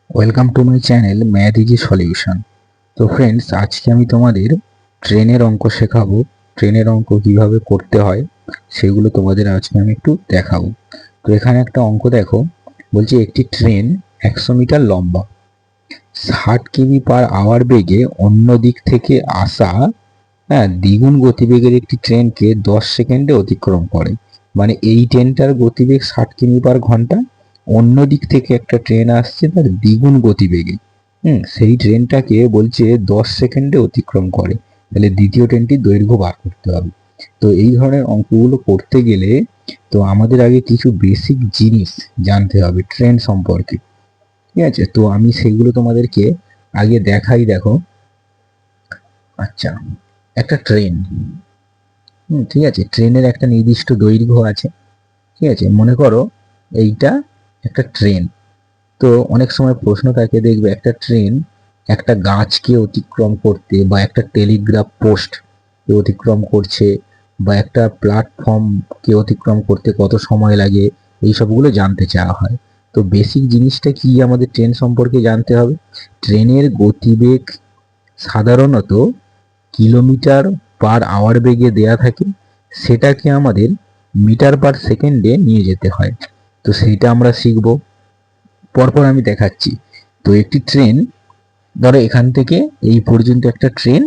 Welcome to my channel math easy solution. তো friends, আজকে আমি তোমাদের ট্রেনের অঙ্ক শেখাবো। ট্রেনের অঙ্ক কিভাবে করতে হয় সেগুলো তোমাদের আজকে আমি একটু দেখাবো। তো এখানে একটা অঙ্ক দেখো, বলছে একটি ট্রেন 100 মিটার লম্বা, 60 কিমি/আওয়ার বেগে অন্য দিক থেকে আসা দ্বিগুণ গতিবেগের একটি ট্রেনকে 10 সেকেন্ডে অতিক্রম করে। মানে এই ট্রেনটার গতিবেগ 60 কিমি/ঘন্টা, অন্য দিক থেকে একটা ট্রেন আসছে তার দ্বিগুণ গতিবেগে, সেই ট্রেনটাকে বলছে 10 সেকেন্ডে অতিক্রম করে। তাহলে দ্বিতীয় ট্রেনটির দৈর্ঘ্য বার করতে হবে। তো এই ধরনের অঙ্কগুলো করতে গেলে তো আমাদের আগে কিছু বেসিক জিনিস জানতে হবে ট্রেন সম্পর্কে। ঠিক আছে, তো আমি সেগুলো তোমাদেরকে আগে দেখাই। দেখো, আচ্ছা, একটা ট্রেন, ঠিক আছে, ট্রেনের একটা নির্দিষ্ট দৈর্ঘ্য আছে। ঠিক আছে, মনে করো এইটা একটা ট্রেন। তো অনেক সময় প্রশ্ন থাকে, দেখবে একটা ট্রেন একটা গাছকে অতিক্রম করতে, বা একটা টেলিগ্রাফ পোস্ট অতিক্রম করছে, বা একটা প্ল্যাটফর্মকে অতিক্রম করতে কত সময় লাগে, এই সবগুলো জানতে চাওয়া হয়। তো বেসিক জিনিসটা কি আমাদের ট্রেন সম্পর্কে জানতে হবে। ট্রেনের গতিবেগ সাধারণত কিলোমিটার/আওয়ার বেগে দেয়া থাকে, সেটাকে আমাদের মিটার/সেকেন্ডে নিয়ে যেতে হয়। তো সেইটা আমরা শিখব, পরপর আমি দেখাচ্ছি। তো একটি ট্রেন, ধরো এখান থেকে এই পর্যন্ত একটা ট্রেন,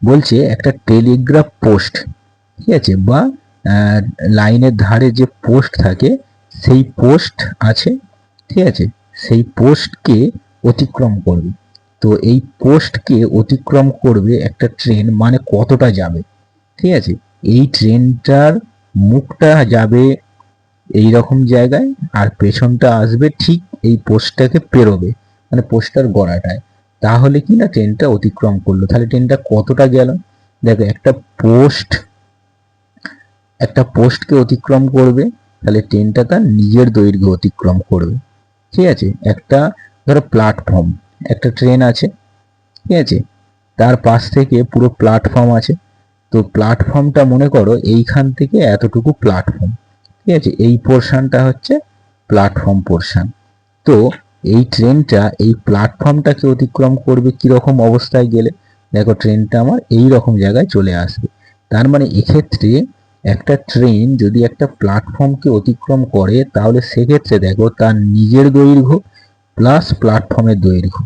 বলছে একটা টেলিগ্রাফ পোস্ট, ঠিক আছে, বা লাইনের ধারে যে পোস্ট থাকে সেই পোস্ট আছে, ঠিক আছে, সেই পোস্টকে অতিক্রম করবে। তো এই পোস্টকে অতিক্রম করবে একটা ট্রেন, মানে কতটা যাবে। ঠিক আছে, এই ট্রেনটার মুখটা যাবে এই রকম জায়গায়, আর পেছনটা আসবে ঠিক এই পোস্টটাকে পেরোবে, মানে পোস্টটার গোড়াটায়। তাহলে কি না ট্রেনটা অতিক্রম করলো। তাহলে ট্রেনটা কতটা গেল, দেখো একটা পোস্টকে অতিক্রম করবে, তাহলে ট্রেনটা তার নিজের দৈর্ঘ্য অতিক্রম করবে। ঠিক আছে, একটা ধরো প্ল্যাটফর্ম, একটা ট্রেন আছে, ঠিক আছে, তার পাশ থেকে পুরো প্ল্যাটফর্ম আছে। তো প্ল্যাটফর্মটা মনে করো এইখান থেকে এতটুকু প্ল্যাটফর্ম, ঠিক আছে, এই পোর্শনটা হচ্ছে প্ল্যাটফর্ম পোর্শন। তো এই ট্রেনটা এই প্ল্যাটফর্মটাকে অতিক্রম করবে কিরকম অবস্থায় গেলে, দেখো ট্রেনটা আমার এই রকম জায়গায় চলে আসবে। তার মানে এক্ষেত্রে একটা ট্রেন যদি একটা প্ল্যাটফর্মকে অতিক্রম করে, তাহলে সেক্ষেত্রে দেখো তার নিজের দৈর্ঘ্য প্লাস প্ল্যাটফর্মের দৈর্ঘ্য,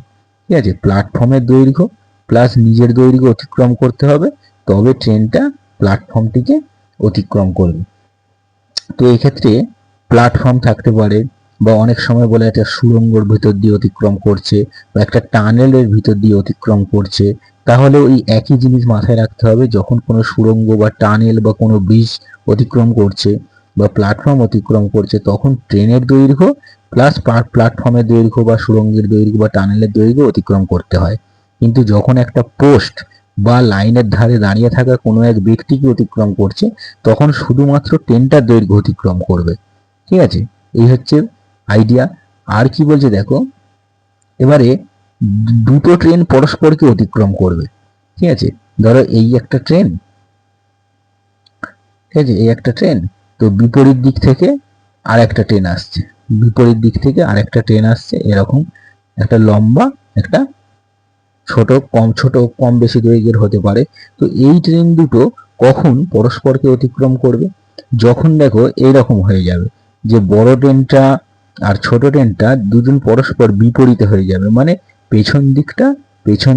ঠিক আছে, প্ল্যাটফর্মের দৈর্ঘ্য প্লাস নিজের দৈর্ঘ্য অতিক্রম করতে হবে, তবে ট্রেনটা প্ল্যাটফর্মটিকে অতিক্রম করবে। তো এই ক্ষেত্রে প্ল্যাটফর্ম থাকতে পারে, বা অনেক সময় বলে একটা সুড়ঙ্গর ভিতর দিয়ে অতিক্রম করছে, বা একটা টানেলের ভিতর দিয়ে অতিক্রম করছে। তাহলে ওই একই জিনিস মাথায় রাখতে হবে, যখন কোনো সুড়ঙ্গ বা টানেল বা কোনো ব্রিজ অতিক্রম করছে বা প্ল্যাটফর্ম অতিক্রম করছে, তখন ট্রেনের দৈর্ঘ্য প্লাস প্ল্যাটফর্মের দৈর্ঘ্য বা সুড়ঙ্গের দৈর্ঘ্য বা টানেলের দৈর্ঘ্য অতিক্রম করতে হয়। কিন্তু যখন একটা পোস্ট বা লাইনের ধারে দাঁড়িয়ে থাকা কোনো এক ব্যক্তিকে অতিক্রম করছে, তখন শুধুমাত্র ট্রেনটার দৈর্ঘ্য অতিক্রম করবে। ঠিক আছে, এই হচ্ছে আইডিয়া। আর কি বলছে দেখো, এবারে দুটো ট্রেন পরস্পরকে অতিক্রম করবে। ঠিক আছে, ধরো এই একটা ট্রেন, ঠিক আছে, এই একটা ট্রেন, তো বিপরীত দিক থেকে আর একটা ট্রেন আসছে, বিপরীত দিক থেকে আর একটা ট্রেন আসছে, এরকম একটা লম্বা, একটা ছোট কম বেশি দৈর্ঘ্যের হতে পারে। তো এই ট্রেন দুটো কখন পরস্পরকে অতিক্রম করবে, যখন দেখো এইরকম হয়ে যাবে যে বড় ট্রেনটা আর ছোট ট্রেনটা দুজন পরস্পর বিপরীতে হয়ে যাবে, মানে পেছন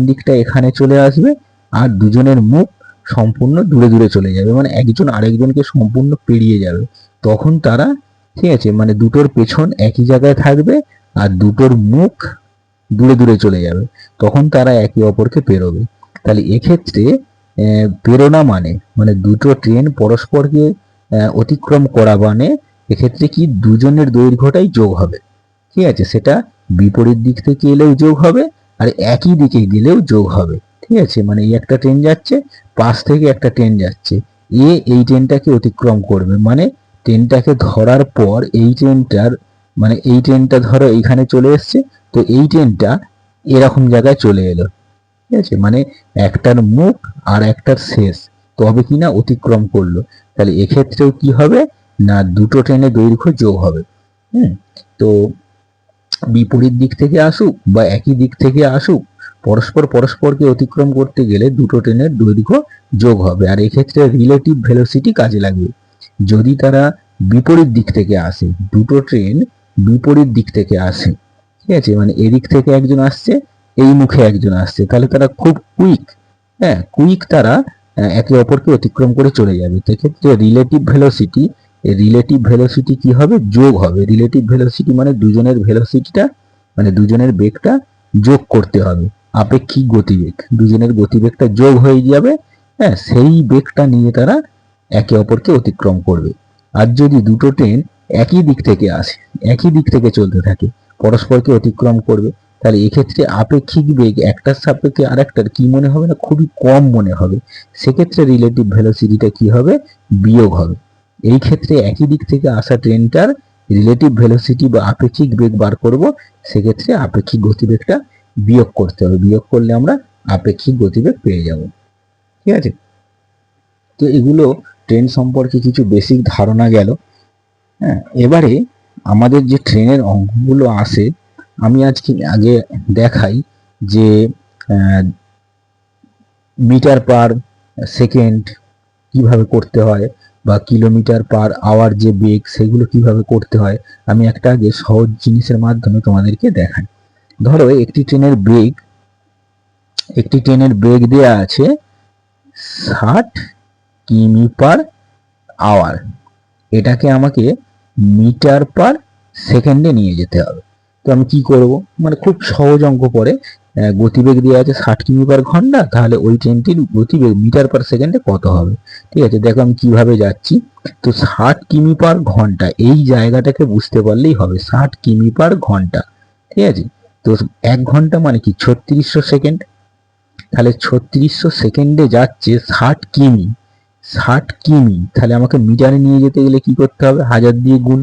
দিকটা এখানে চলে আসবে, আর দুজনের মুখ সম্পূর্ণ দূরে দূরে চলে যাবে, মানে একজন আরেকজনকে সম্পূর্ণ পেরিয়ে যাবে। তখন তারা, ঠিক আছে, মানে দুটোর পেছন একই জায়গায় থাকবে, আর দুটোর মুখ দূরে দূরে চলে যাবে, তখন তারা একে অপরকে পেরোবে। তাহলে এক্ষেত্রে পেরোনা মানে মানে দুটো ট্রেন পরস্পরকে অতিক্রম করা, মানে এক্ষেত্রে কি দুজনের দৈর্ঘ্যটাই যোগ হবে। ঠিক আছে, সেটা বিপরীত দিক থেকে এলেও যোগ হবে, আর একই দিকে গেলেও যোগ হবে। ঠিক আছে, মানে এই একটা ট্রেন যাচ্ছে, পাশ থেকে একটা ট্রেন যাচ্ছে, এই ট্রেনটাকে অতিক্রম করবে, মানে ট্রেনটাকে ধরার পর এই ট্রেনটার, মানে এই ট্রেনটা ধরো এইখানে চলে এসছে, তো এই ট্রেনটা এরকম জায়গায় চলে এলো। ঠিক আছে, মানে একটার মুখ আর একটার শেষ, তবে কিনা অতিক্রম করলো। তাহলে এক্ষেত্রেও কি হবে না, দুটো ট্রেনের দৈর্ঘ্য যোগ হবে। হুম তো বিপরীত দিক থেকে আসুক বা একই দিক থেকে আসুক, পরস্পরকে অতিক্রম করতে গেলে দুটো ট্রেনের দৈর্ঘ্য যোগ হবে। আর এক্ষেত্রে রিলেটিভ ভেলোসিটি কাজে লাগবে। যদি তারা বিপরীত দিক থেকে আসে, দুটো ট্রেন বিপরীত দিক থেকে আসে, ঠিক আছে, মানে এদিক থেকে একজন আসছে, এই মুখে একজন আসছে, তাহলে তারা খুব কুইক, হ্যাঁ কুইক, তারা একে অপরকে অতিক্রম করে চলে যাবে। সেক্ষেত্রে রিলেটিভ ভেলোসিটি কি হবে, যোগ হবে। রিলেটিভ ভেলোসিটি মানে দুজনের ভেলোসিটিটা, মানে দুজনের বেগটা যোগ করতে হবে। আপেক্ষিক গতিবেগ, দুজনের গতিবেগটা যোগ হয়ে যাবে, হ্যাঁ সেই বেগটা নিয়ে তারা একে অপরকে অতিক্রম করবে। আর যদি দুটো ট্রেন একই দিক থেকে আসে, একই দিক থেকে চলতে থাকে, পরস্পরকে অতিক্রম করবে, তাহলে এক্ষেত্রে আপেক্ষিক বেগ একটার সাপেক্ষে আরেকটার কি মনে হবে না, খুবই কম মনে হবে। সেক্ষেত্রে রিলেটিভ ভেলোসিটিটা কি হবে, বিয়োগ হবে। এই ক্ষেত্রে একই দিক থেকে আসা ট্রেনটার রিলেটিভ ভেলোসিটি বা আপেক্ষিক বেগ বার করব, সেক্ষেত্রে আপেক্ষিক গতিবেগটা বিয়োগ করতে হবে। বিয়োগ করলে আমরা আপেক্ষিক গতিবেগ পেয়ে যাব। ঠিক আছে, তো এগুলো ট্রেন সম্পর্কে কিছু বেসিক ধারণা গেল। হ্যাঁ, এবারে আমাদের যে ট্রেনের অঙ্কগুলো আসে, আমি আগে দেখাই যে মিটার পার সেকেন্ড কিভাবে করতে হয়, বা কিলোমিটার পার আওয়ার যে বেগ সেগুলো কিভাবে করতে হয়। আমি একটা আগে সহজ জিনিসের মাধ্যমে তোমাদেরকে দেখাই। ধরো একটি ট্রেনের বেগ দেয়া আছে 60 কিমি পার আওয়ার। এটাকে আমাকে মিটার পার সেকেন্ডে নিয়ে যেতে হবে। তো আমি কি করব, মানে খুব সহজ অঙ্ক পড়ে, গতিবেগ দেওয়া আছে 60 কিমি পার ঘন্টা, তাহলে ওই ট্রেনটির গতিবেগ মিটার পার সেকেন্ডে কত হবে। ঠিক আছে, দেখো আমি কিভাবে যাচ্ছি। তো 60 কিমি পার ঘন্টা, এই জায়গাটাকে বুঝতে পারলেই হবে, 60 কিমি পার ঘন্টা। ঠিক আছে, তো 1 ঘন্টা মানে কি 3600 সেকেন্ড, তাহলে 3600 সেকেন্ডে যাচ্ছে 60 কিমি। 60 কিমি, তাহলে আমাকে মিটারে নিয়ে যেতে গেলে কি করতে হবে, 1000 দিয়ে গুণ।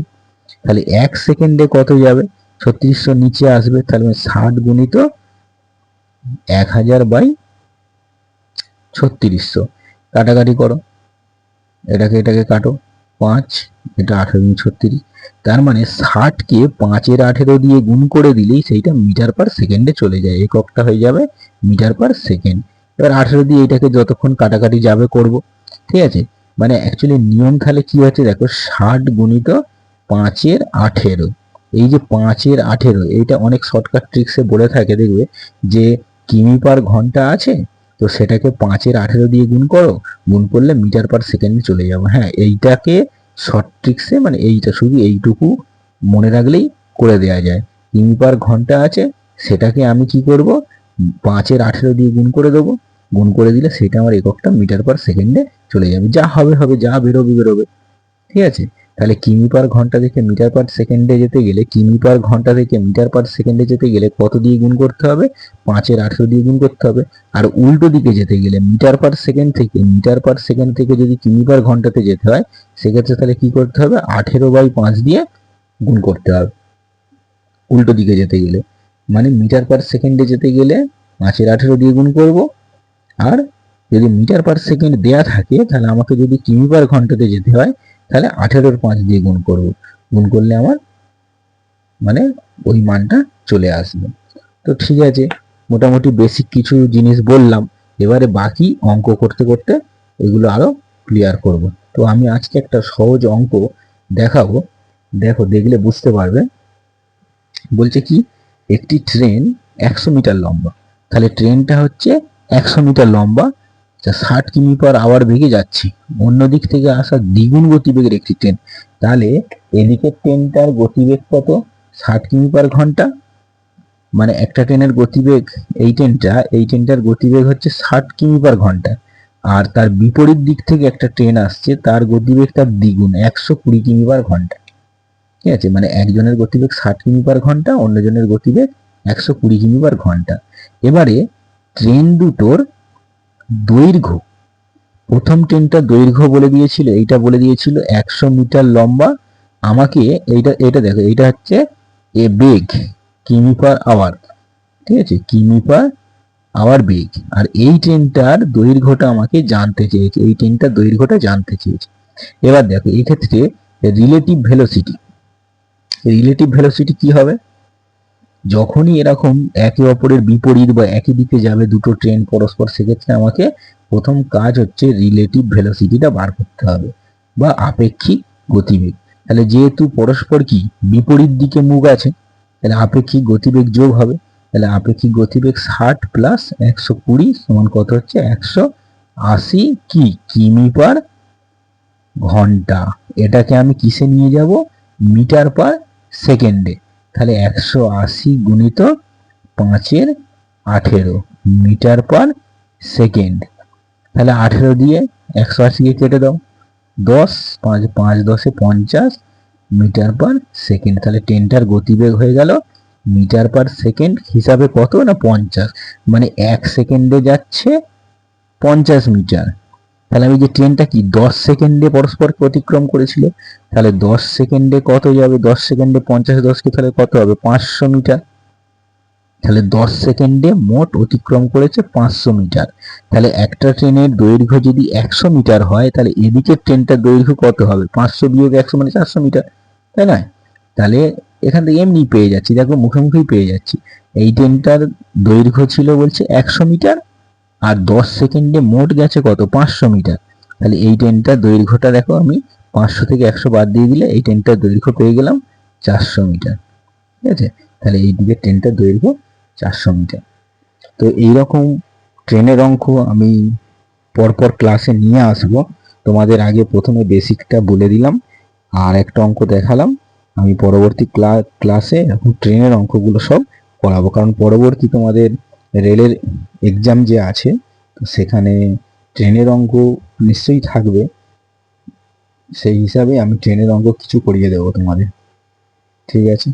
তাহলে 1 সেকেন্ডে কত যাবে, 3600 নিচে আসবে, তাহলে 60 গুণিত 1000/3600। কাটাকাটি করো, এটাকে কাটো, 5, এটা 18×36। তার মানে 60কে 5-এর 18 দিয়ে গুণ করে দিলেই সেইটা মিটার পার সেকেন্ডে চলে যায়, এককটা হয়ে যাবে মিটার পার সেকেন্ড। এবার 18 দিয়ে এটাকে যতক্ষণ কাটাকাটি যাবে করব। ঠিক আছে, মানে অ্যাকচুয়ালি নিয়ম তাহলে কি হচ্ছে দেখো, 60 গুণিত 5-এর 18। এই যে 5-এর 18, এইটা অনেক শর্টকাট ট্রিক্সে বলে থাকে, দেখবে যে কিমি পার ঘন্টা আছে, তো সেটাকে 5-এর 18 দিয়ে গুণ করো, গুণ করলে মিটার পার সেকেন্ডে চলে যাবো। হ্যাঁ, এইটাকে শর্ট ট্রিক্সে, মানে এইটা শুধু এইটুকু মনে রাখলেই করে দেওয়া যায়। কিমি পার ঘন্টা আছে, সেটাকে আমি কি করব, 5-এর 18 দিয়ে গুণ করে দেবো, গুণ করে দিলে সেটা আমার এককটা মিটার পার সেকেন্ডে চলে যাবে। যা হবে, যা বেরোবে। ঠিক আছে, তাহলে কিমি পার ঘন্টা থেকে মিটার পার সেকেন্ডে যেতে গেলে, কিমি পার ঘন্টা থেকে মিটার পার সেকেন্ডে যেতে গেলে কত দিয়ে গুণ করতে হবে, 5-এর 18 দিয়ে গুণ করতে হবে। আর উল্টো দিকে যেতে গেলে মিটার পার সেকেন্ড থেকে যদি কিমি পার ঘন্টাতে যেতে হয়, সেক্ষেত্রে তাহলে কি করতে হবে, 18/5 দিয়ে গুণ করতে হবে উল্টো দিকে যেতে গেলে। মানে মিটার পার সেকেন্ডে যেতে গেলে 5-এর 18 দিয়ে গুণ করব, আর যদি মিটার পার সেকেন্ড দেয়া থাকে, তাহলে আমাকে যদি কিমি পার ঘন্টাতে যেতে হয়, তাহলে 18/5 দিয়ে গুণ করব। গুণ করলে আমার মানে ওই মানটা চলে আসবে। তো ঠিক আছে, মোটামুটি বেসিক কিছু জিনিস বললাম। এবারে বাকি অঙ্ক করতে করতে এগুলো আরো ক্লিয়ার করব। তো আমি আজকে একটা সহজ অঙ্ক দেখাবো, দেখো দেখলে বুঝতে পারবে। বলছে কি, একটি ট্রেন 100 মিটার লম্বা, তাহলে ট্রেনটা হচ্ছে 100 মিটার লম্বা, 60 কিমি পার আওয়ার বেগে যাচ্ছে। অন্য দিক থেকে আসা দ্বিগুণ গতিবেগের একটি ট্রেন, তাহলে এদিকের ট্রেনটার গতিবেগ কত, 60 কিমি পার ঘন্টা। মানে একটা ট্রেনের গতিবেগ, এই ট্রেনটার গতিবেগ হচ্ছে 60 কিমি পার ঘন্টা। আর তার বিপরীত দিক থেকে একটা ট্রেন আসছে, তার গতিবেগ তার দ্বিগুণ, 120 কিমি পার ঘন্টা। ঠিক আছে, মানে একজনের গতিবেগ 60 কিমি পার ঘন্টা, অন্যজনের গতিবেগ 120 কিমি পার ঘন্টা। এবারে ট্রেন দুটোর দৈর্ঘ্য, প্রথম ট্রেনটা দৈর্ঘ্য বলে দিয়েছিল, এইটা বলে দিয়েছিল 100 মিটার লম্বা। আমাকে এটা দেখো, এইটা হচ্ছে বেগ, কিমি পার আওয়ার। ঠিক আছে, কিমি পার আওয়ার বেগ। আর এই ট্রেনটার দৈর্ঘ্যটা আমাকে জানতে চেয়েছে, এই ট্রেনটার দৈর্ঘ্যটা জানতে চেয়েছে। এবার দেখো, এই ক্ষেত্রে রিলেটিভ ভেলোসিটি কি হবে, যখনই এরকম একে অপরের বিপরীত বা একই দিকে যাবে দুটো ট্রেন পরস্পর, সেক্ষেত্রে আমাকে প্রথম কাজ হচ্ছে রিলেটিভ ভেলোসিটিটা বার করতে হবে বা আপেক্ষিক গতিবেগ। তাহলে যেহেতু পরস্পর কি বিপরীত দিকে মুখ আছে, তাহলে আপেক্ষিক গতিবেগ যোগ হবে। তাহলে আপেক্ষিক গতিবেগ 60 প্লাস 120 সমান কত হচ্ছে 180 কি কিমি পার ঘন্টা। এটাকে আমি কিসে নিয়ে যাব, মিটার পার সেকেন্ডে। তাহলে 180 গুণিত 5-এর 18 মিটার পার সেকেন্ড। তাহলে 18 দিয়ে 180-কে কেটে দাও, 10 5 5 10 50 মিটার পার সেকেন্ড। তাহলে ট্রেনটার গতিবেগ হয়ে গেল মিটার পার সেকেন্ড হিসাবে কত না 50, মানে 1 সেকেন্ডে যাচ্ছে 50 মিটার। তাহলে আমি যে ট্রেনটা কি 10 সেকেন্ডে পরস্পরকে অতিক্রম করেছিল, তাহলে 10 সেকেন্ডে কত যাবে, 10 সেকেন্ডে 50 10কে তাহলে কত হবে 500 মিটার। তাহলে 10 সেকেন্ডে মোট অতিক্রম করেছে 500 মিটার। তাহলে একটা ট্রেনের দৈর্ঘ্য যদি 100 মিটার হয়, তাহলে এদিকের ট্রেনটার দৈর্ঘ্য কত হবে, 500 বিয়োগ 100 মানে 400 মিটার, তাই না? তাহলে এখান থেকে এমনি পেয়ে যাচ্ছি, দেখো মুখোমুখি পেয়ে যাচ্ছি। এই ট্রেনটার দৈর্ঘ্য ছিল বলছে 100 মিটার, আর 10 সেকেন্ডে মোট গেছে কত 500 মিটার। তাহলে এই ট্রেনটার দৈর্ঘ্যটা দেখো, আমি 500 থেকে 100 বাদ দিয়ে দিলে এই ট্রেনটার দৈর্ঘ্য পেয়ে গেলাম 400 মিটার। ঠিক আছে, তাহলে এই দিকের ট্রেনটার দৈর্ঘ্য 400 মিটার। তো এইরকম ট্রেনের অঙ্ক আমি পরপর ক্লাসে নিয়ে আসবো। তোমাদের আগে প্রথমে বেসিকটা বলে দিলাম, আর একটা অঙ্ক দেখালাম। আমি পরবর্তী ক্লাসে এখন ট্রেনের অঙ্কগুলো সব করাবো, কারণ পরবর্তী তোমাদের রেলের এক্সাম যে আছে, তো সেখানে ট্রেনের অঙ্ক নিশ্চয়ই থাকবে। সেই হিসাবে আমি ট্রেনের অঙ্ক কিছু করিয়ে দেবো তোমাদের। ঠিক আছে।